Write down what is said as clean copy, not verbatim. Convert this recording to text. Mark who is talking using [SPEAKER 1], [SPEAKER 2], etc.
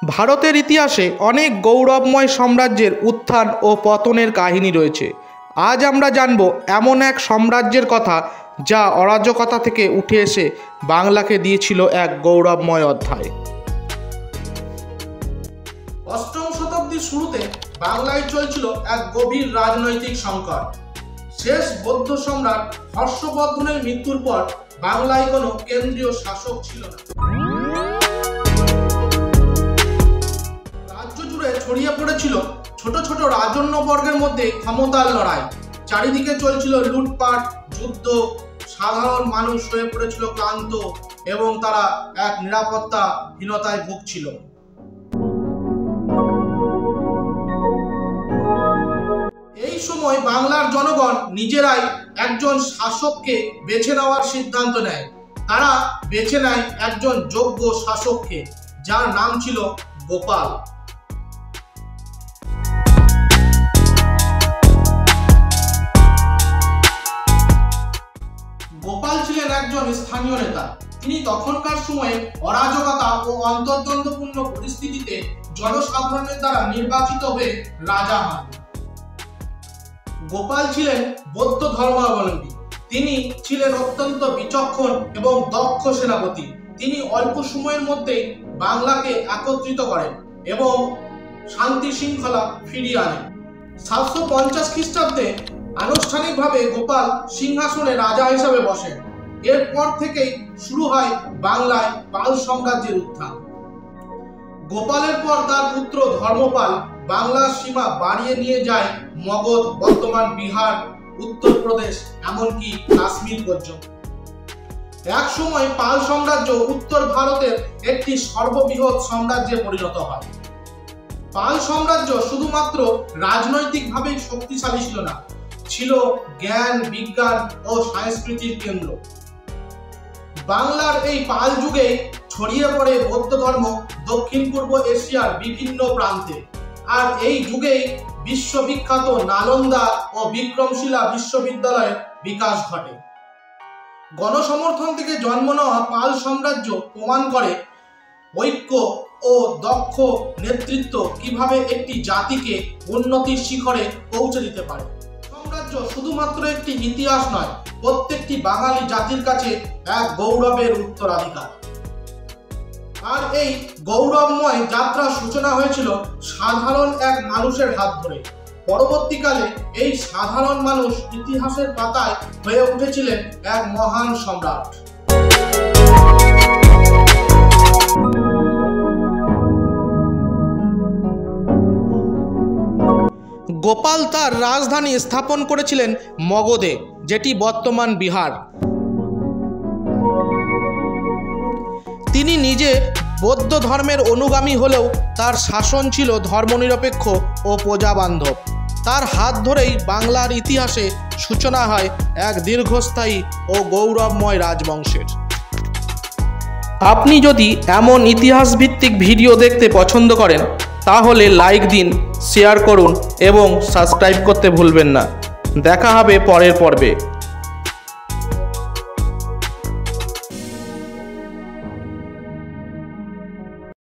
[SPEAKER 1] ভারতের ইতিহাসে অনেক গৌরবময় সাম্রাজ্যের উত্থান ও পতনের কাহিনী রয়েছে। আজ আমরা জানব এমন এক সাম্রাজ্যের কথা যা অরাজকতা থেকে উঠে এসে বাংলাকে দিয়েছিল এক গৌরবময় অধ্যায়। অষ্টম শতাব্দীর শুরুতে বাংলায় চলছিল এক গভীর রাজনৈতিক সংকট। শেষ বৌদ্ধ সম্রাট হর্ষবর্ধনের মৃত্যুর পর বাংলায় কোনো কেন্দ্রীয় শাসক ছিল না। রাজ্য জুড়ে ছড়িয়ে পড়েছিল ছোট ছোট রাজন্যবর্গের মধ্যে ক্ষমতার লড়াই। চারিদিকে চলছিল লুটপাট, যুদ্ধ। সাধারণ মানুষ হয়ে পড়েছিল ক্লান্ত এবং তারা এক নিরাপত্তাহীনতায় ভুগছিল। এই সময় বাংলার জনগণ নিজেরাই একজন শাসককে বেছে নেওয়ার সিদ্ধান্ত নেয়। তারা বেছে নেয় একজন যোগ্য শাসককে, যার নাম ছিল গোপাল। গোপাল ছিলেন একজন স্থানীয় নেতা। তিনি তখনকার সময়ে অরাজকতা ও অন্তর্দ্বন্দ্বপূর্ণ পরিস্থিতিতে জনসাধারণের দ্বারা নির্বাচিত হয়ে রাজা হন। গোপাল ছিলেন বৌদ্ধ ধর্মাবলম্বী। তিনি ছিলেন অত্যন্ত বিচক্ষণ এবং দক্ষ সেনাপতি। তিনি অল্প সময়ের মধ্যেই বাংলাকে একত্রিত করেন এবং শান্তি শৃঙ্খলা ফিরিয়ে আনেন। 750 খ্রিস্টাব্দে আনুষ্ঠানিকভাবে গোপাল সিংহাসনে রাজা হিসাবে বসেন। এরপর থেকেই শুরু হয় বাংলায় পাল সাম্রাজ্যের উত্থান। গোপালের পর তার পুত্র ধর্মপাল বাংলার সীমা বাড়িয়ে নিয়ে যায় মগধ, বর্তমান বিহার, উত্তরপ্রদেশ, এমনকি কাশ্মীর পর্যন্ত। এক সময় পাল সাম্রাজ্য উত্তর ভারতের একটি সর্ববৃহৎ সাম্রাজ্যে পরিণত হয়। পাল সাম্রাজ্য শুধুমাত্র রাজনৈতিকভাবেই শক্তিশালী ছিল না, ছিল জ্ঞান, বিজ্ঞান ও সংস্কৃতির কেন্দ্র। বাংলার এই পাল যুগে ছড়িয়ে পড়ে বৌদ্ধ ধর্ম দক্ষিণ পূর্ব এশিয়ার বিভিন্ন প্রান্তে। আর এই যুগেই বিশ্ববিখ্যাত নালন্দা ও বিক্রমশিলা বিশ্ববিদ্যালয়ের বিকাশ ঘটে। গণসমর্থন থেকে জন্ম নেওয়া পাল সাম্রাজ্য প্রমাণ করে ঐক্য ও দক্ষ নেতৃত্ব কিভাবে একটি জাতিকে উন্নতির শিখরে পৌঁছে দিতে পারে। সাম্রাজ্য শুধুমাত্র একটি ইতিহাস নয়, প্রত্যেকটি বাঙালি জাতির কাছে এক গৌরবের উত্তরাধিকার। আর এই গৌরবময় যাত্রার সূচনা হয়েছিল সাধারণ এক মানুষের হাত ধরে। পরবর্তীকালে এই সাধারণ মানুষ ইতিহাসের পাতায় হয়ে উঠেছিলেন এক মহান সম্রাট। গোপাল তার রাজধানী স্থাপন করেছিলেন মগধে, যেটি বর্তমান বিহার। তিনি নিজে বৌদ্ধ ধর্মের অনুগামী হলেও তার শাসন ছিল ধর্মনিরপেক্ষ ও প্রজাবান্ধব। তার হাত ধরেই বাংলার ইতিহাসে সূচনা হয় এক দীর্ঘস্থায়ী ও গৌরবময় রাজবংশের। আপনি যদি এমন ইতিহাসভিত্তিক ভিডিও দেখতে পছন্দ করেন তাহলে লাইক দিন, শেয়ার করুন এবং সাবস্ক্রাইব করতে ভুলবেন না। দেখা হবে পরের পর্বে।